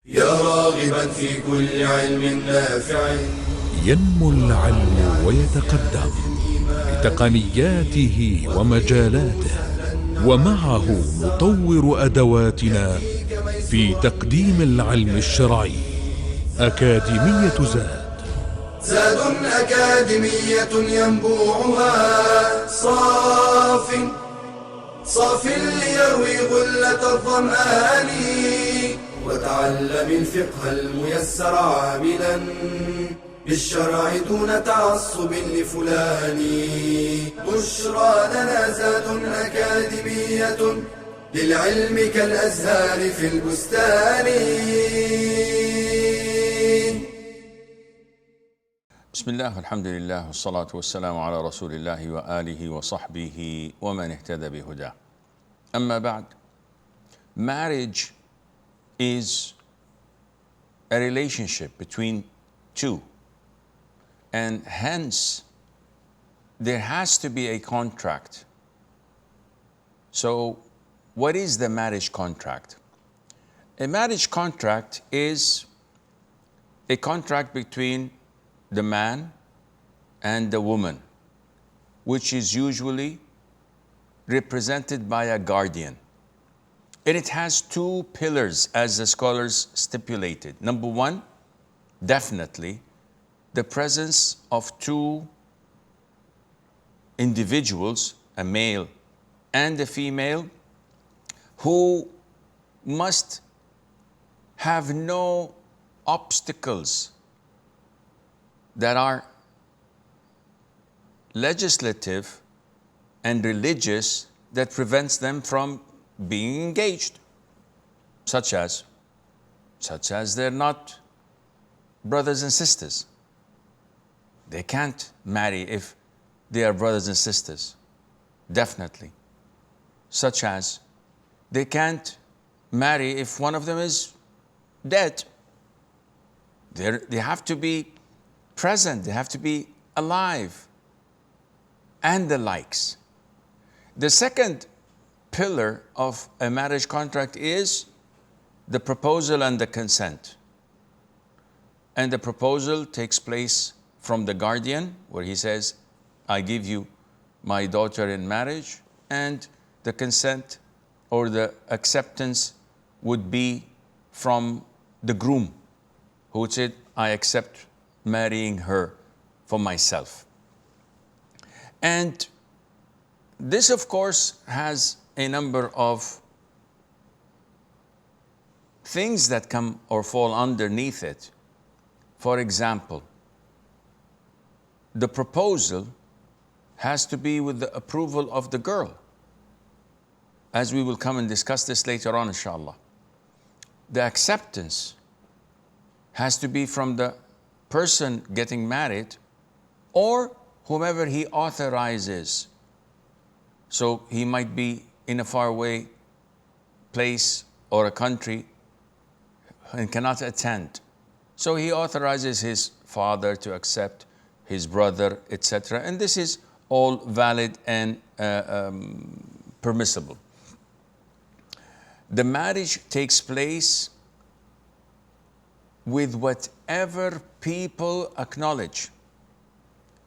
يا راغبا في كل علم نافع. ينمو العلم ويتقدم بتقنياته ومجالاته، ومعه نطور أدواتنا في تقديم العلم الشرعي. أكاديمية زاد أكاديمية ينبوعها صاف ليروي غلة الظمآن. وتعلم الفقه الميسر عاملا بالشرع دون تعصب لفلان. بشرى لنا زاد أكاديمية للعلم كالأزهار في البستان. بسم الله والحمد لله والصلاة والسلام على رسول الله وآله وصحبه ومن اهتدى بهداه. أما بعد, marriage is a relationship between two, and hence there has to be a contract. So what is the marriage contract? A marriage contract is a contract between the man and the woman, which is usually represented by a guardian. And it has two pillars, as the scholars stipulated. Number one, definitely the presence of two individuals, a male and a female, who must have no obstacles that are legislative and religious that prevents them from being engaged, such as they're not brothers and sisters. They can't marry if they are brothers and sisters, definitely. Such as they can't marry if one of them is dead. They have to be present, they have to be alive, and the likes. The second pillar of a marriage contract is the proposal and the consent. And the proposal takes place from the guardian, where he says, I give you my daughter in marriage, and the consent or the acceptance would be from the groom, who would say, I accept marrying her for myself. And this, of course, has a number of things that come or fall underneath it. For example, the proposal has to be with the approval of the girl, as we will come and discuss this later on, inshallah. The acceptance has to be from the person getting married or whomever he authorizes. So he might be in a faraway place or a country and cannot attend. So he authorizes his father to accept, his brother, etc. And this is all valid and permissible. The marriage takes place with whatever people acknowledge.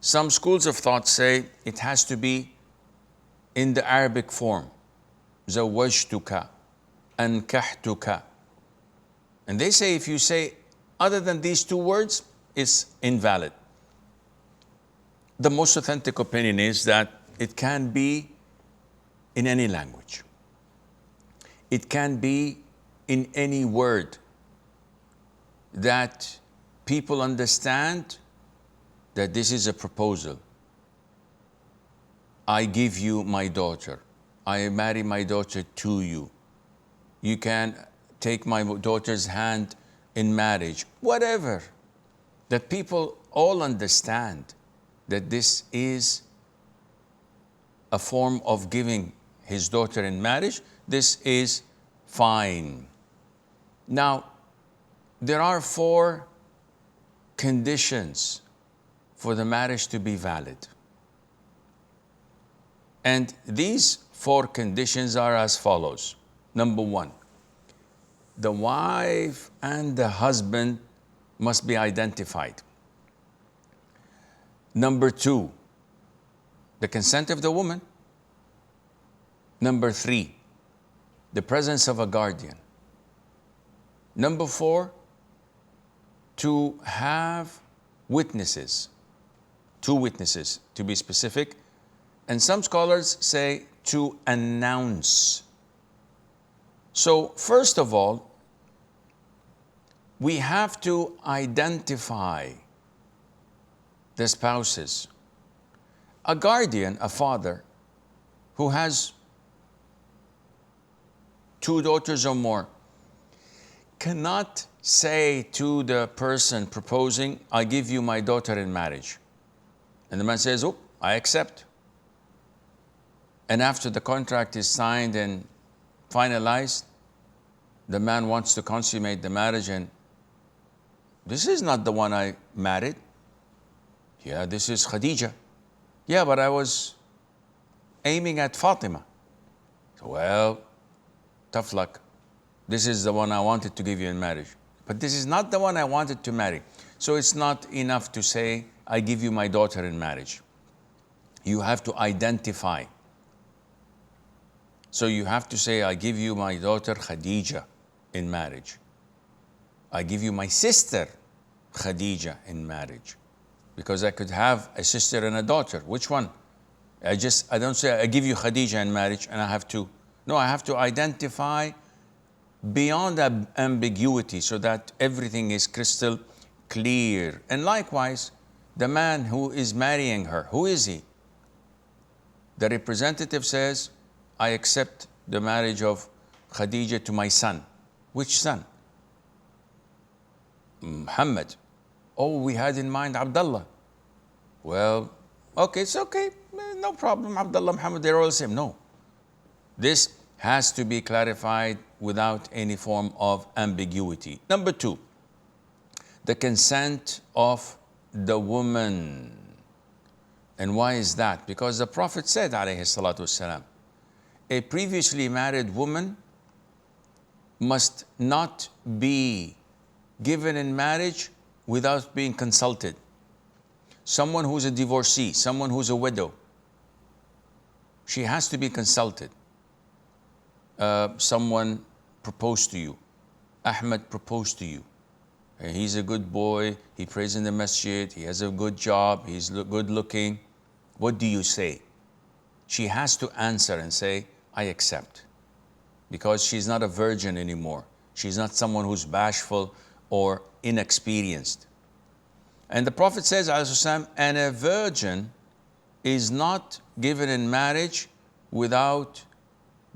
Some schools of thought say it has to be in the Arabic form, زوجتك, أنكحتك. And they say if you say other than these two words, it's invalid. The most authentic opinion is that it can be in any language. It can be in any word that people understand that this is a proposal. I give you my daughter. I marry my daughter to you. You can take my daughter's hand in marriage. Whatever. That people all understand that this is a form of giving his daughter in marriage. This is fine. Now, there are 4 conditions for the marriage to be valid. And these 4 conditions are as follows. Number 1, the wife and the husband must be identified. Number 2, the consent of the woman. Number 3, the presence of a guardian. Number 4, to have witnesses, 2 witnesses to be specific. And some scholars say to announce. So first of all, we have to identify the spouses. A guardian, a father, who has 2 daughters or more, cannot say to the person proposing, I give you my daughter in marriage. And the man says, oh, I accept. And after the contract is signed and finalized, the man wants to consummate the marriage, and this is not the one I married. Yeah, this is Khadija. Yeah, but I was aiming at Fatima. Well, tough luck. This is the one I wanted to give you in marriage. But this is not the one I wanted to marry. So it's not enough to say, I give you my daughter in marriage. You have to identify. So you have to say, I give you my daughter Khadija in marriage. I give you my sister Khadija in marriage. Because I could have a sister and a daughter. Which one? I don't say, I give you Khadija in marriage and I have to. No, I have to identify beyond ambiguity so that everything is crystal clear. And likewise, the man who is marrying her, who is he? The representative says, I accept the marriage of Khadija to my son. Which son? Muhammad. Oh, we had in mind Abdullah. Well, okay, it's okay. No problem. Abdullah, Muhammad, they're all the same. No. This has to be clarified without any form of ambiguity. Number 2, the consent of the woman. And why is that? Because the Prophet said, alayhi salatu wasalam, a previously married woman must not be given in marriage without being consulted. Someone who's a divorcee, someone who's a widow, she has to be consulted. Someone proposed to you. Ahmed proposed to you. He's a good boy, he prays in the masjid, he has a good job, he's good looking. What do you say? She has to answer and say, I accept. Because she's not a virgin anymore. She's not someone who's bashful or inexperienced. And the Prophet says, and a virgin is not given in marriage without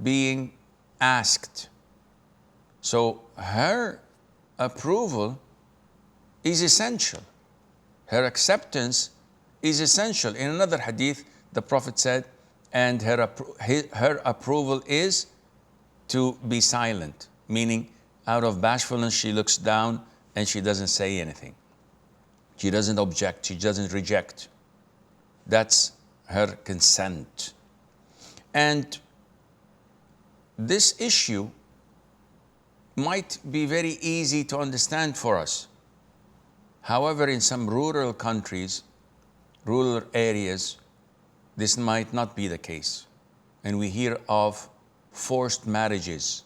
being asked. So her approval is essential. Her acceptance is essential. In another hadith, the Prophet said, and her approval is to be silent, meaning out of bashfulness she looks down and she doesn't say anything. She doesn't object, she doesn't reject. That's her consent. And this issue might be very easy to understand for us. However, in some rural countries, rural areas, this might not be the case. And we hear of forced marriages.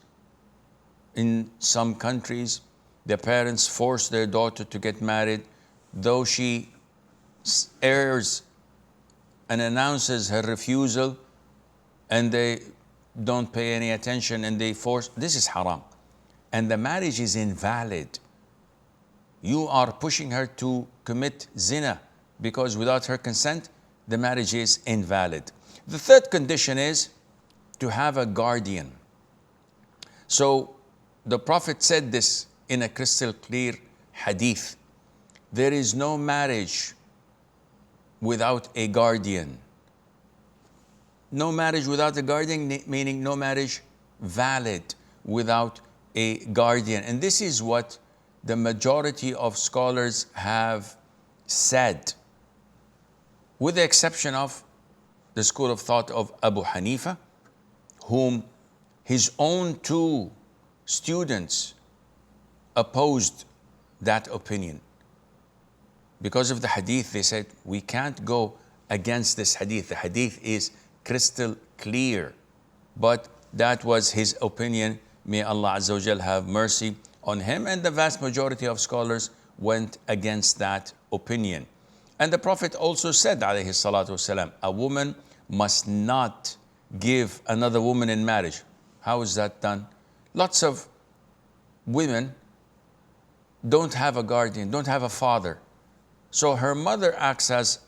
In some countries, the parents force their daughter to get married, though she airs and announces her refusal, and they don't pay any attention and they force. This is haram. And the marriage is invalid. You are pushing her to commit zina because without her consent, the marriage is invalid. The third condition is to have a guardian. So the Prophet said this in a crystal clear hadith. There is no marriage without a guardian. No marriage without a guardian, meaning no marriage valid without a guardian. And this is what the majority of scholars have said, with the exception of the school of thought of Abu Hanifa, whom his own 2 students opposed that opinion. Because of the hadith, they said, we can't go against this hadith. The hadith is crystal clear. But that was his opinion. May Allah Azza wa Jal have mercy on him. And the vast majority of scholars went against that opinion. And the Prophet also said, alayhi salatu wasalam, a woman must not give another woman in marriage. How is that done? Lots of women don't have a guardian, don't have a father. So her mother acts as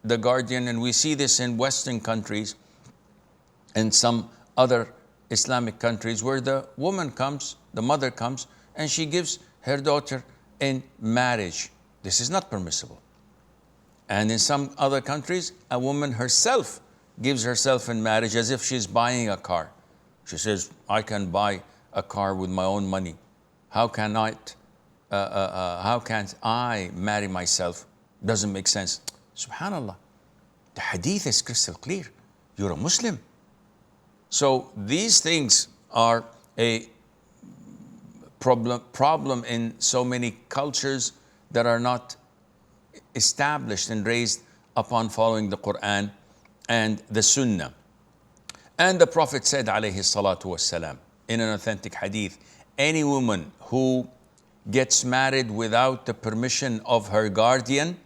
the guardian, and we see this in Western countries and some other Islamic countries where the woman comes, the mother comes, and she gives her daughter in marriage. This is not permissible. And in some other countries, a woman herself gives herself in marriage as if she's buying a car. She says, I can buy a car with my own money. How can't I marry myself? Doesn't make sense. Subhanallah. The hadith is crystal clear. You're a Muslim. So these things are a problem in so many cultures that are not established and raised upon following the Quran and the Sunnah. And the Prophet said, alayhi salatu wassalam, in an authentic hadith, any woman who gets married without the permission of her guardian,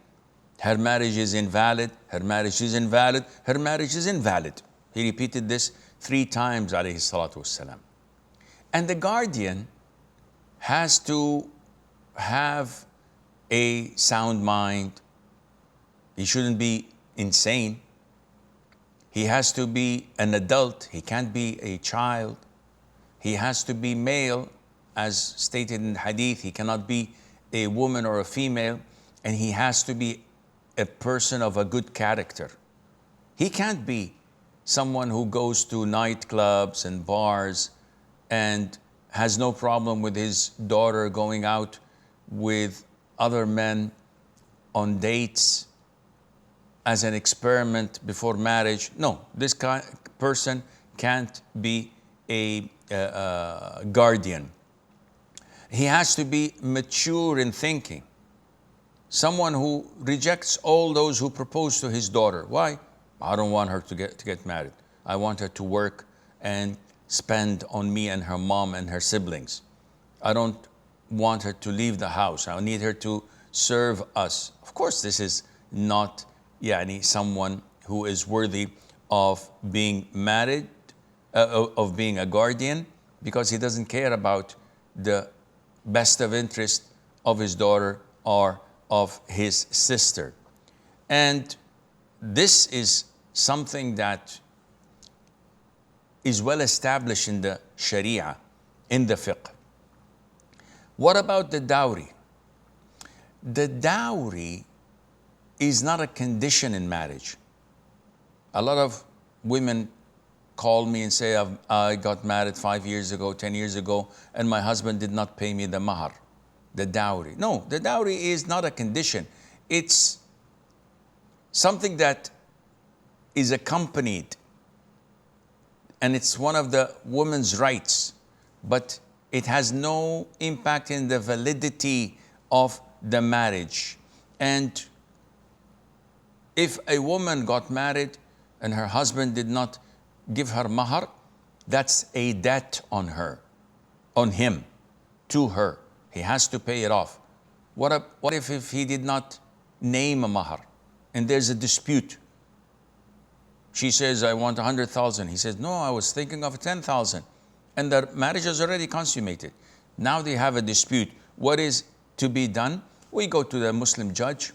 her marriage is invalid, her marriage is invalid, her marriage is invalid. He repeated this 3 times, alayhi salatu wassalam. And the guardian has to have a sound mind. He shouldn't be insane. He has to be an adult. He can't be a child. He has to be male, as stated in the hadith. He cannot be a woman or a female. And he has to be a person of a good character. He can't be someone who goes to nightclubs and bars and has no problem with his daughter going out with other men on dates as an experiment before marriage. No, this person can't be a guardian. He has to be mature in thinking. Someone who rejects all those who propose to his daughter. Why? I don't want her to get married. I want her to work and spend on me and her mom and her siblings. I don't want her to leave the house. I need her to serve us. Of course, this is not someone who is worthy of being married, of being a guardian, because he doesn't care about the best of interest of his daughter or of his sister. And this is something that is well established in the Sharia, in the Fiqh. What about the dowry? The dowry is not a condition in marriage. A lot of women call me and say, I got married 5 years ago, 10 years ago, and my husband did not pay me the mahar, the dowry. No, the dowry is not a condition. It's something that is accompanied, and it's one of the woman's rights, but it has no impact in the validity of the marriage. And if a woman got married and her husband did not give her mahar, that's a debt on her, on him, to her. He has to pay it off. What if he did not name a mahar and there's a dispute? She says, I want 100,000. He says, no, I was thinking of 10,000. And the marriage is already consummated. Now they have a dispute. What is to be done? We go to the Muslim judge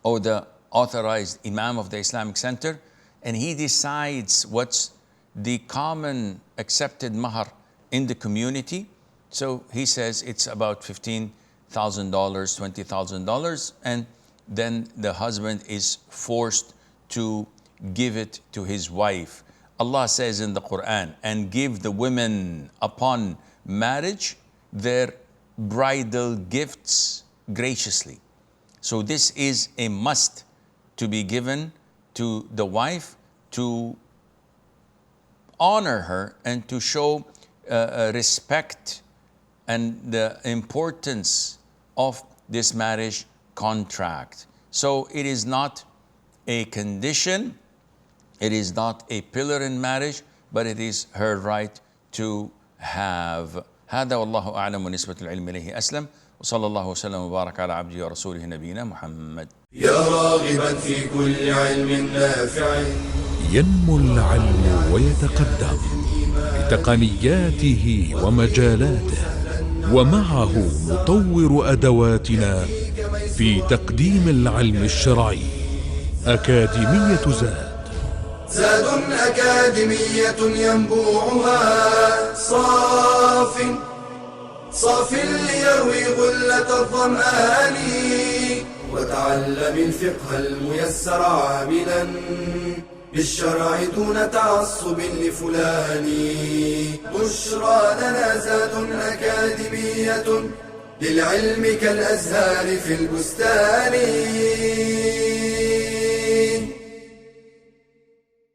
or the authorized imam of the Islamic Center, and he decides what's the common accepted mahar in the community. So he says it's about $15,000, $20,000, and then the husband is forced to give it to his wife. Allah says in the Quran, and give the women upon marriage their bridal gifts graciously. So this is a must to be given to the wife to honor her and to show respect and the importance of this marriage contract. So it is not a condition, it is not a pillar in marriage, but it is her right to have. هذا والله أعلم ونسبة العلم إليه أسلم وصلى الله وسلم وبارك على عبده ورسوله نبينا محمد. يا راغبا في كل علم نافع ينمو العلم ويتقدم بتقنياته ومجالاته، ومعه نطور أدواتنا في تقديم العلم الشرعي. أكاديمية زاد أكاديمية ينبوعها صاف ليروي غلة الظمآن، وتعلم الفقه الميسر عاملا بالشرع دون تعصب لفلان. بشرى لنا زاد أكاديمية للعلم كالأزهار في البستان.